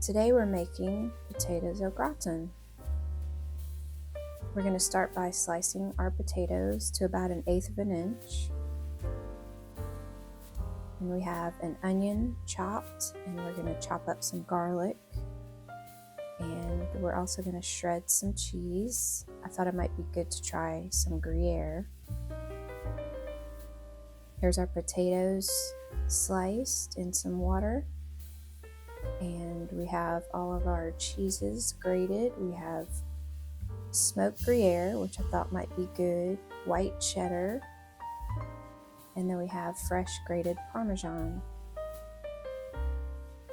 Today we're making potatoes au gratin. We're going to start by slicing our potatoes to about 1/8 of an inch. And we have an onion chopped, and we're going to chop up some garlic. And we're also going to shred some cheese. I thought it might be good to try some Gruyere. Here's our potatoes sliced in some water. And we have all of our cheeses grated. We have smoked Gruyere, which I thought might be good, white cheddar, and then we have fresh grated parmesan.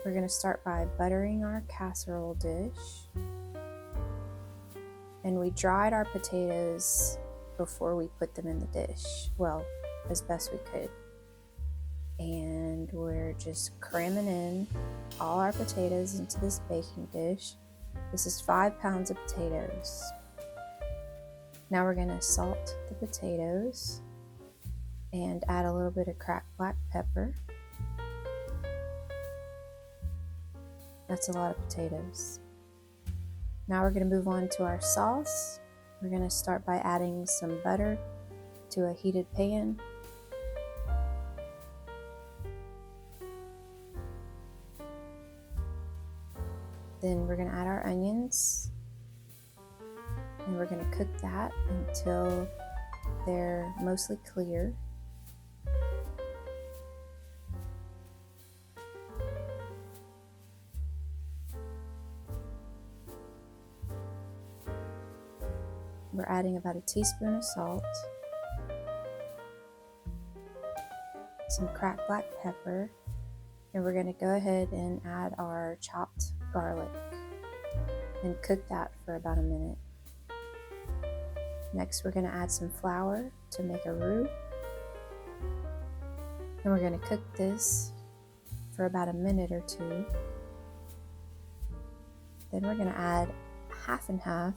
We're going to start by buttering our casserole dish. And we dried our potatoes before we put them in the dish. Well, as best we could. And we're just cramming in all our potatoes into this baking dish. This is 5 pounds of potatoes. Now we're going to salt the potatoes and add a little bit of cracked black pepper. That's a lot of potatoes. Now we're going to move on to our sauce. We're going to start by adding some butter to a heated pan. Then we're going to add our onions, and we're going to cook that until they're mostly clear. We're adding about 1 teaspoon of salt, some cracked black pepper, and we're going to go ahead and add our chopped garlic and cook that for about 1 minute. Next, we're going to add some flour to make a roux, and we're going to cook this for about 1 minute or 2. Then we're going to add half and half,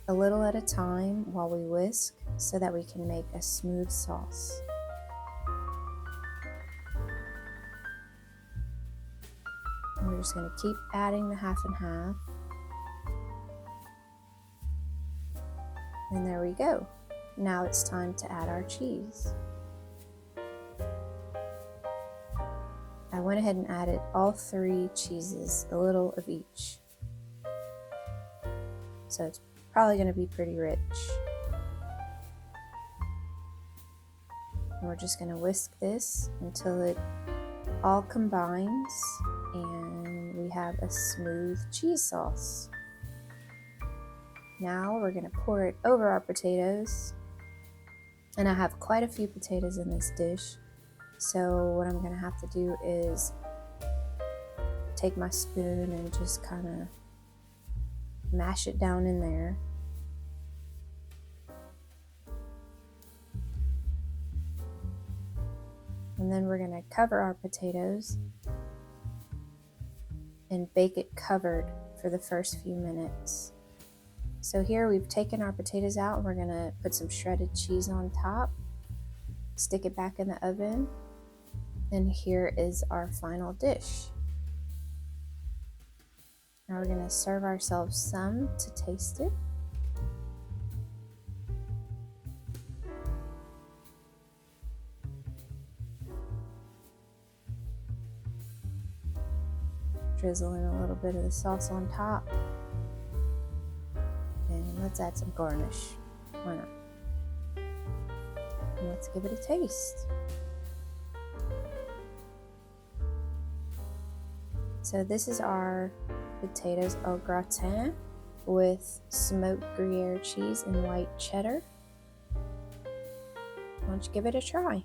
a little at a time while we whisk, so that we can make a smooth sauce. And we're just going to keep adding the half and half. And there we go. Now it's time to add our cheese. I went ahead and added all 3 cheeses, a little of each. So it's probably going to be pretty rich. And we're just going to whisk this until it all combines and we have a smooth cheese sauce. Now we're going to pour it over our potatoes. And I have quite a few potatoes in this dish. So what I'm going to have to do is take my spoon and just kind of mash it down in there. And then we're going to cover our potatoes and bake it covered for the first few minutes. So here we've taken our potatoes out and we're going to put some shredded cheese on top, stick it back in the oven, and here is our final dish. Now we're going to serve ourselves some to taste it. Drizzle in a little bit of the sauce on top. And let's add some garnish. Why not? And let's give it a taste. So this is our potatoes au gratin with smoked Gruyere cheese and white cheddar. Why don't you give it a try?